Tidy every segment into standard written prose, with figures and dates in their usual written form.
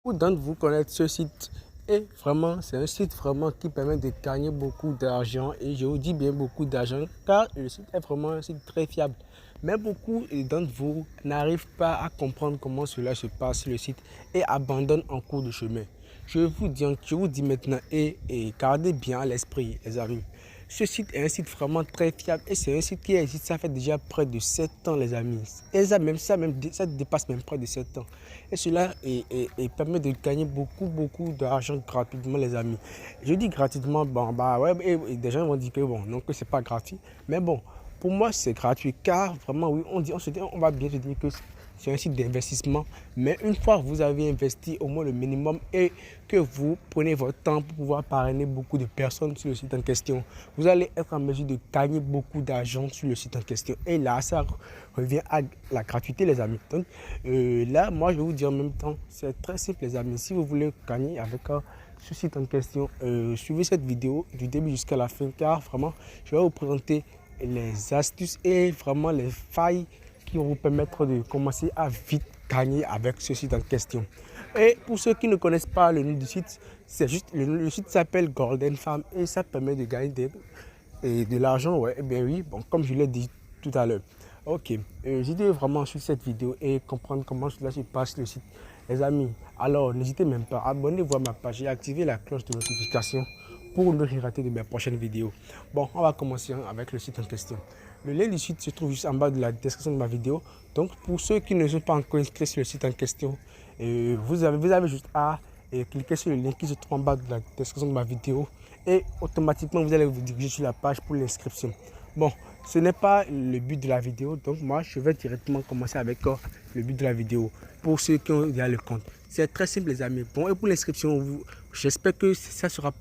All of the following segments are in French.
Beaucoup d'entre vous connaissent ce site et vraiment, c'est un site vraiment qui permet de gagner beaucoup d'argent et je vous dis bien beaucoup d'argent car le site est vraiment un site très fiable. Mais beaucoup d'entre vous n'arrivent pas à comprendre comment cela se passe sur le site et abandonnent en cours de chemin. Je vous dis maintenant et gardez bien à l'esprit les amis. Ce site est un site vraiment très fiable et c'est un site qui existe, ça fait déjà près de 7 ans les amis. Et ça dépasse même près de 7 ans. Et cela permet de gagner beaucoup d'argent gratuitement les amis. Je dis gratuitement, bon bah ouais, et des gens vont dire que bon, non que c'est pas gratuit. Mais bon, pour moi c'est gratuit car vraiment oui, on va bien se dire que c'est un site d'investissement, mais une fois que vous avez investi au moins le minimum et que vous prenez votre temps pour pouvoir parrainer beaucoup de personnes sur le site en question, vous allez être en mesure de gagner beaucoup d'argent sur le site en question. Et là, ça revient à la gratuité, les amis. Donc là, moi, je vais vous dire en même temps, c'est très simple, les amis. Si vous voulez gagner avec ce site en question, suivez cette vidéo du début jusqu'à la fin, car vraiment, je vais vous présenter les astuces et vraiment les failles qui vont vous permettre de commencer à vite gagner avec ce site en question. Et pour ceux qui ne connaissent pas le nom du site, c'est juste le site s'appelle Golden Farm et ça permet de gagner de l'argent. Ouais, eh bien oui, bon, comme je l'ai dit tout à l'heure. Ok, j'étais vraiment sur cette vidéo et comprendre comment cela se passe sur le site. Les amis, alors n'hésitez même pas, abonnez-vous à ma page et activez la cloche de notification pour ne rien rater de mes prochaines vidéos. Bon, on va commencer avec le site en question. Le lien du site se trouve juste en bas de la description de ma vidéo. Donc, pour ceux qui ne sont pas encore inscrits sur le site en question, vous avez juste à cliquer sur le lien qui se trouve en bas de la description de ma vidéo et automatiquement, vous allez vous diriger sur la page pour l'inscription. Bon, ce n'est pas le but de la vidéo, donc moi, je vais directement commencer avec le but de la vidéo pour ceux qui ont déjà le compte. C'est très simple, les amis. Bon, et pour l'inscription, j'espère que ça sera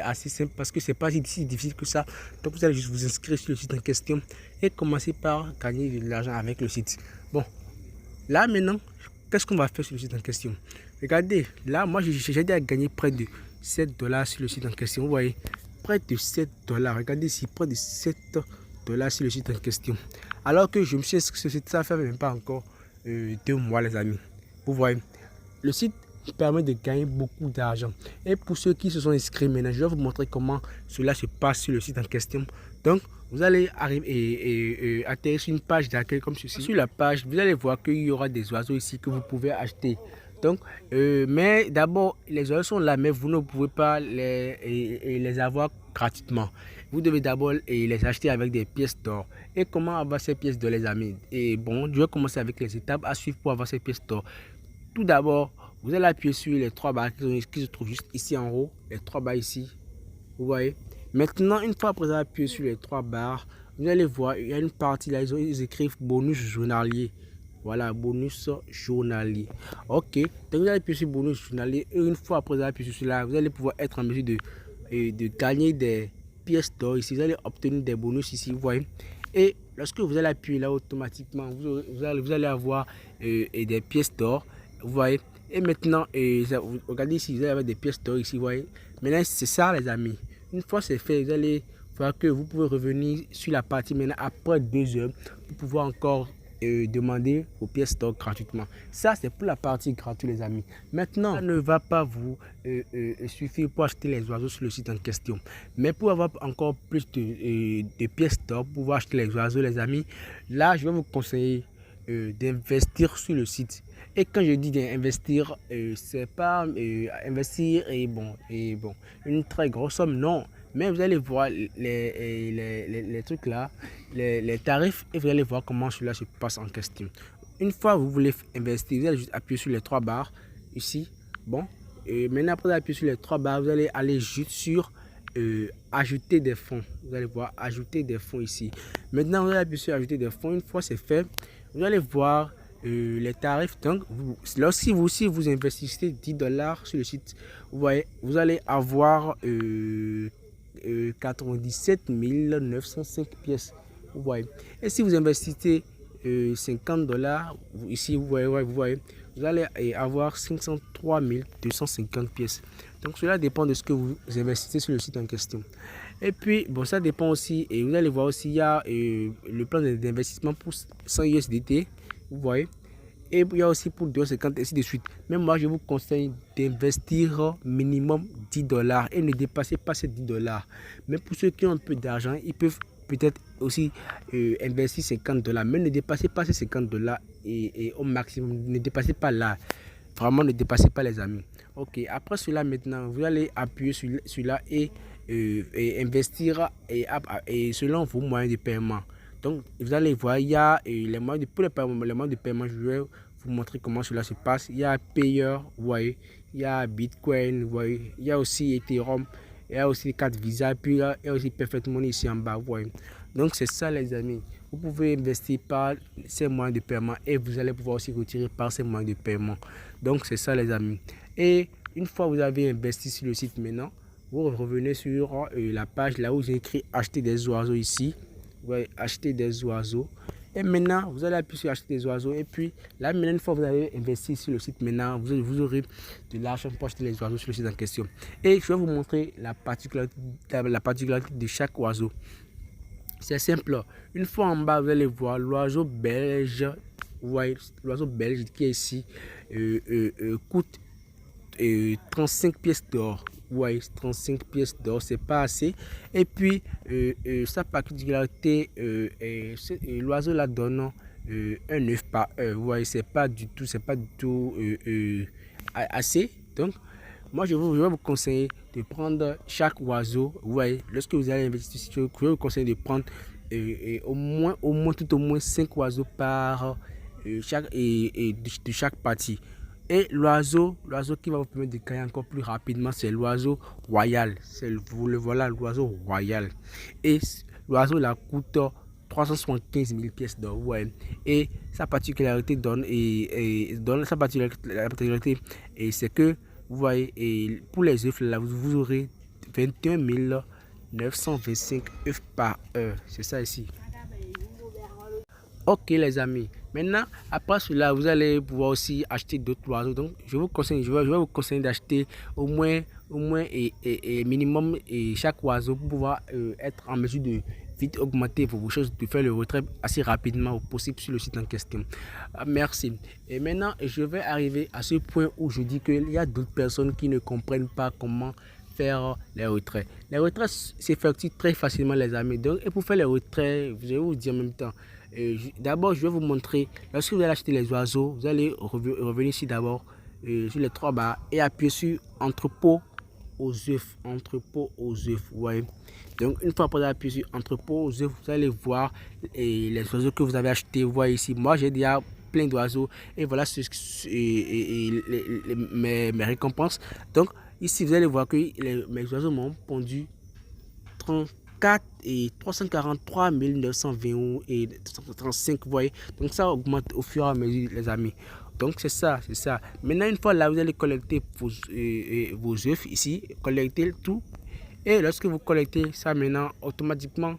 assez simple parce que ce n'est pas si difficile que ça. Donc, vous allez juste vous inscrire sur le site en question et commencer par gagner de l'argent avec le site. Bon, là maintenant, qu'est-ce qu'on va faire sur le site en question? Regardez, là, moi, j'ai déjà gagné près de 7 dollars sur le site en question. Vous voyez, près de 7 dollars. Regardez ici, près de 7 dollars sur le site en question. Alors que je me suis inscrit sur ce site, ça fait même pas encore 2 mois, les amis. Vous voyez, le site permet de gagner beaucoup d'argent. Et pour ceux qui se sont inscrits maintenant, je vais vous montrer comment cela se passe sur le site en question. Donc, vous allez arriver et atterrir sur une page d'accueil comme ceci. Sur la page, vous allez voir qu'il y aura des oiseaux ici que vous pouvez acheter. Donc, mais d'abord, les oiseaux sont là, mais vous ne pouvez pas les avoir gratuitement. Vous devez d'abord les acheter avec des pièces d'or. Et comment avoir ces pièces d'or, les amis? Et bon, je vais commencer avec les étapes à suivre pour avoir ces pièces d'or. Tout d'abord, vous allez appuyer sur les 3 barres qui se trouvent juste ici en haut. Les 3 barres ici. Vous voyez. Maintenant, une fois après avoir appuyé sur les 3 barres, vous allez voir, il y a une partie là, ils écrivent bonus journalier. Voilà, bonus journalier. Ok. Donc, vous allez appuyer sur bonus journalier. Et une fois après avoir appuyé sur cela, vous allez pouvoir être en mesure de gagner des pièces d'or ici. Vous allez obtenir des bonus ici. Vous voyez. Et lorsque vous allez appuyer là, automatiquement, vous allez avoir des pièces d'or. Vous voyez. Et maintenant, regardez ici, vous allez avoir des pièces d'or ici. Vous voyez. Maintenant, c'est ça, les amis. Une fois c'est fait, vous allez voir que vous pouvez revenir sur la partie maintenant après 2 heures pour pouvoir encore demander vos pièces d'or gratuitement. Ça, c'est pour la partie gratuite, les amis. Maintenant, ça ne va pas vous suffire pour acheter les oiseaux sur le site en question. Mais pour avoir encore plus de pièces d'or, pour pouvoir acheter les oiseaux, les amis, là, je vais vous conseiller d'investir sur le site. Et quand je dis d'investir, c'est pas investir et bon une très grosse somme, non. Mais vous allez voir les trucs là, les tarifs, et vous allez voir comment cela se passe en question. Une fois que vous voulez investir, vous allez juste appuyer sur les 3 barres ici. Bon, et maintenant après appuyer sur les 3 barres, vous allez aller juste sur ajouter des fonds. Vous allez voir ajouter des fonds ici. Maintenant vous allez appuyer sur ajouter des fonds. Une fois c'est fait, vous allez voir les tarifs. Donc lorsque si vous investissez 10 dollars sur le site, vous voyez, vous allez avoir 97 905 pièces. Vous voyez. Et si vous investissez 50 dollars ici, vous voyez, vous allez avoir 503 250 pièces. Donc cela dépend de ce que vous investissez sur le site en question. Et puis bon, ça dépend aussi, et vous allez voir aussi, il y a le plan d'investissement pour 100 USDT. Vous voyez. Et il y a aussi pour 2,50 ainsi de suite. Mais moi, je vous conseille d'investir minimum $10 et ne dépassez pas ces $10. Mais pour ceux qui ont un peu d'argent, ils peuvent peut-être aussi investir $50. Mais ne dépassez pas ces $50 et au maximum, ne dépassez pas là. Vraiment, ne dépassez pas les amis. Ok, après cela maintenant, vous allez appuyer sur là et investir et selon vos moyens de paiement. Donc, vous allez voir, il y a les moyens de paiement, je vais vous montrer comment cela se passe. Il y a Payer, vous voyez, il y a Bitcoin, vous voyez, il y a aussi Ethereum, il y a aussi les cartes Visa, puis il y a aussi Perfect Money ici en bas, vous voyez. Donc, c'est ça les amis. Vous pouvez investir par ces moyens de paiement et vous allez pouvoir aussi retirer par ces moyens de paiement. Donc, c'est ça les amis. Et une fois que vous avez investi sur le site maintenant, vous revenez sur la page là où j'ai écrit acheter des oiseaux ici. Vous voyez, acheter des oiseaux. Et maintenant, vous allez appuyer sur acheter des oiseaux. Et puis, là, maintenant, une fois que vous avez investi sur le site, maintenant, vous aurez de l'argent pour acheter les oiseaux sur le site en question. Et je vais vous montrer la particularité de chaque oiseau. C'est simple. Une fois en bas, vous allez voir l'oiseau belge. Vous voyez, l'oiseau belge qui est ici coûte 35 pièces d'or. Ouais, 35 pièces d'or, c'est pas assez. Et puis, sa particularité, l'oiseau la donne un œuf par heure. Vous voyez, c'est pas du tout assez. Donc, moi, je vais vous conseiller de prendre chaque oiseau. Vous voyez, lorsque vous allez investir, je vais vous conseiller de prendre tout au moins 5 oiseaux par de chaque partie. Et l'oiseau qui va vous permettre de gagner encore plus rapidement, c'est l'oiseau royal. Vous le voilà, l'oiseau royal. Et l'oiseau la coûte 375 000 pièces d'or. Ouais. Et sa particularité c'est que vous voyez, et pour les œufs là, vous aurez 21 925 œufs par heure. C'est ça ici. Ok les amis, maintenant après cela vous allez pouvoir aussi acheter d'autres oiseaux. Donc je vais vous conseiller d'acheter au moins et minimum chaque oiseau pour pouvoir être en mesure de vite augmenter vos choses, de faire le retrait assez rapidement possible sur le site en question. Merci. Et maintenant je vais arriver à ce point où je dis qu'il y a d'autres personnes qui ne comprennent pas comment faire les retraits. Les retraits s'effectuent très facilement les amis. Donc, et pour faire les retraits, je vais vous dire en même temps. D'abord, je vais vous montrer. Lorsque vous allez acheter les oiseaux, vous allez revenir ici d'abord sur les 3 barres et appuyer sur entrepôt aux œufs. Entrepôt aux œufs. Ouais. Donc, une fois que vous avez appuyé sur entrepôt aux œufs, vous allez voir les oiseaux que vous avez achetés. Vous voyez ici, moi j'ai déjà plein d'oiseaux et voilà mes récompenses. Donc, ici, vous allez voir que mes oiseaux m'ont pondu 34 et 343 920 et 35, vous voyez. Donc, ça augmente au fur et à mesure, les amis. Donc, c'est ça. Maintenant, une fois là, vous allez collecter vos œufs ici, collecter tout. Et lorsque vous collectez ça maintenant, automatiquement,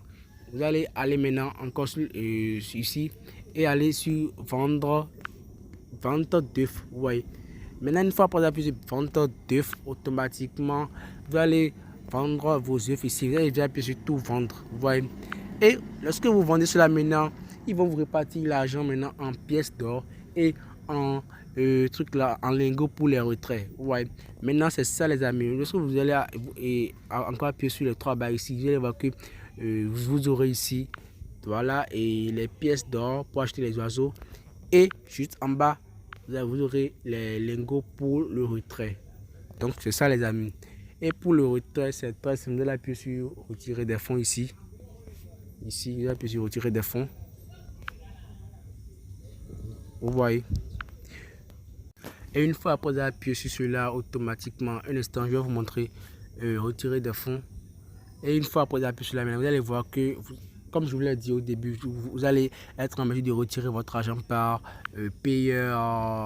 vous allez aller maintenant encore ici et aller sur vente d'œufs, vous voyez. Maintenant, une fois que vous appuyez sur vente d'œufs, automatiquement, vous allez vendre vos œufs ici. Vous allez déjà appuyer sur tout vendre, vous voyez. Et lorsque vous vendez cela maintenant, ils vont vous répartir l'argent maintenant en pièces d'or et en en lingots pour les retraits. Ouais. Maintenant, c'est ça les amis. Lorsque vous allez encore appuyer sur les 3 barres ici, vous allez voir que vous aurez ici, voilà, et les pièces d'or pour acheter les oiseaux. Et juste en bas, vous aurez les lingots pour le retrait. Donc, c'est ça les amis. Et pour le retrait, c'est très simple. Vous allez appuyer sur retirer des fonds ici. Ici, vous allez appuyer sur retirer des fonds. Vous voyez. Et une fois après vous avez appuyé sur cela, automatiquement, un instant, je vais vous montrer retirer des fonds. Et une fois après vous avez appuyé sur cela, vous allez voir que, comme je vous l'ai dit au début, vous allez être en mesure de retirer votre argent par Payer,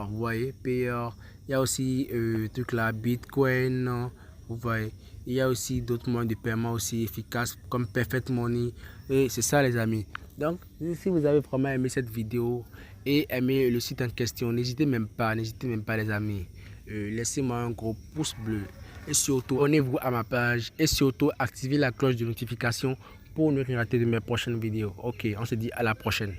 vous voyez, Payer. Il y a aussi truc là, Bitcoin, vous voyez. Il y a aussi d'autres moyens de paiement aussi efficaces comme Perfect Money. Et c'est ça les amis. Donc, si vous avez vraiment aimé cette vidéo et aimé le site en question, n'hésitez même pas les amis. Laissez-moi un gros pouce bleu. Et surtout, abonnez-vous à ma page et surtout, activez la cloche de notification pour ne rien rater de mes prochaines vidéos. Ok, on se dit à la prochaine.